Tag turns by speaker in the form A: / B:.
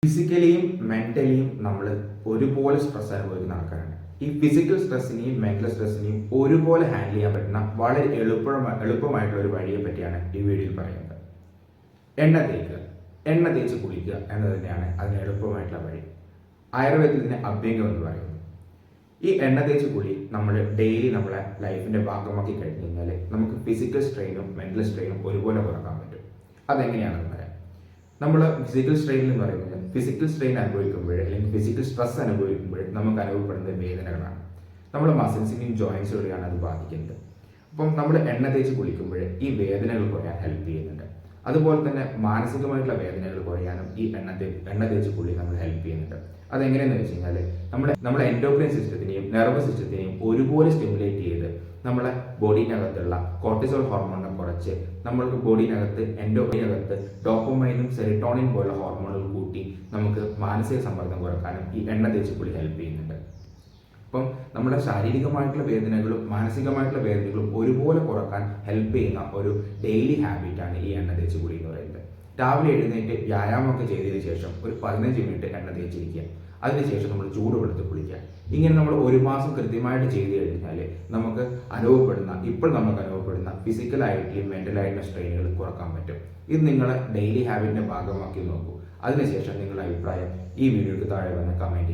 A: ഫിസിക്കലിയും മെന്റലിയും നമ്മൾ ഒരുപോലെ സ്ട്രെസ് അനുഭവിക്കുന്ന ആൾക്കാരാണ്. ഈ ഫിസിക്കൽ സ്ട്രെസ്സിനെയും മെന്റൽ സ്ട്രെസ്സിനെയും ഒരുപോലെ ഹാൻഡിൽ ചെയ്യാൻ പറ്റുന്ന വളരെ എളുപ്പമായിട്ടുള്ള ഒരു വഴിയെ പറ്റിയാണ് ഈ വീഡിയോയിൽ പറയുന്നത്. എണ്ണ തേക്കുക, എണ്ണ തേച്ച് കുളിക്കുക എന്നത് തന്നെയാണ് അതിന് എളുപ്പമായിട്ടുള്ള വഴി. ആയുർവേദത്തിൽ ഇതിനെ അഭ്യംഗം എന്ന് പറയുന്നു. ഈ എണ്ണ തേച്ച് കുളി നമ്മൾ ഡെയിലി നമ്മളെ ലൈഫിന്റെ ഭാഗമാക്കി കഴിഞ്ഞ് കഴിഞ്ഞാൽ നമുക്ക് ഫിസിക്കൽ സ്ട്രെയിനും മെന്റൽ സ്ട്രെയിനും ഒരുപോലെ കുറക്കാൻ പറ്റും. അതെങ്ങനെയാണെന്ന് പറയാം. നമ്മൾ ഫിസിക്കൽ സ്ട്രെയിൻ എന്ന് പറയുന്നത് ഫിസിക്കൽ സ്ട്രെയിൻ അനുഭവിക്കുമ്പോൾ അല്ലെങ്കിൽ ഫിസിക്കൽ സ്ട്രെസ് അനുഭവിക്കുമ്പോൾ നമുക്ക് അനുഭവപ്പെടുന്ന വേദനകളാണ്. നമ്മുടെ മസിൽസിനെയും ജോയിൻസുകളെയാണ് അത് ബാധിക്കുന്നത്. അപ്പം നമ്മൾ എണ്ണ തേച്ച് കുളിക്കുമ്പോൾ ഈ വേദനകൾ കുറയാൻ ഹെൽപ്പ് ചെയ്യുന്നുണ്ട്. അതുപോലെ തന്നെ മാനസികമായിട്ടുള്ള വേദനകൾ കുറയാനും ഈ എണ്ണ തേച്ച് കുളി നമ്മൾ ഹെൽപ്പ് ചെയ്യുന്നുണ്ട്. അതെങ്ങനെയെന്ന് വെച്ച് കഴിഞ്ഞാൽ നമ്മുടെ എൻഡോക്രൈൻ സിസ്റ്റത്തിനെയും നെർവസ് സിസ്റ്റത്തിനെയും ഒരുപോലെ സ്റ്റിമുലേറ്റ് ചെയ്ത് നമ്മളെ ബോഡിനകത്തുള്ള കോർട്ടിസോൾ ഹോർമോണിനെ കുറച്ച് നമ്മൾക്ക് ബോഡിനകത്ത് എൻഡോക്രൈനകത്ത് ഡോപ്പമൈനും സെറിട്ടോണിൻ പോലുള്ള ഹോർമോണുകൾ കൂട്ടി നമുക്ക് മാനസിക സമ്മർദ്ദം കുറക്കാനും ഈ എണ്ണ തേച്ച് കുളി ഹെൽപ്പ് ചെയ്യുന്നുണ്ട്. അപ്പം നമ്മുടെ ശാരീരികമായിട്ടുള്ള വേദനകളും മാനസികമായിട്ടുള്ള വേദനകളും ഒരുപോലെ കുറക്കാൻ ഹെൽപ്പ് ചെയ്യുന്ന ഒരു ഡെയിലി ഹാബിറ്റാണ് ഈ എണ്ണ തേച്ച് കുളി എന്ന് പറയുന്നത്. രാവിലെ എഴുന്നേറ്റ് വ്യായാമമൊക്കെ ചെയ്തതിന് ശേഷം ഒരു 15 മിനിറ്റ് എണ്ണ തേച്ചിരിക്കുക. അതിനുശേഷം നമ്മൾ ചൂടുവെള്ളത്തിൽ കുളിക്കുക. ഇങ്ങനെ നമ്മൾ ഒരു മാസം കൃത്യമായിട്ട് ചെയ്ത് കഴിഞ്ഞാൽ നമുക്ക് ഇപ്പോൾ നമുക്ക് അനുഭവപ്പെടുന്ന ഫിസിക്കലായിട്ടുള്ള മെന്റലായിട്ടുള്ള സ്ട്രെയിനുകൾ കുറക്കാൻ പറ്റും. ഇത് നിങ്ങളെ ഡെയിലി ഹാബിറ്റിന്റെ ഭാഗമാക്കി നോക്കൂ. അതിനുശേഷം നിങ്ങളുടെ അഭിപ്രായം ഈ വീഡിയോയ്ക്ക് താഴെ വന്ന് കമന്റ് ചെയ്യുക.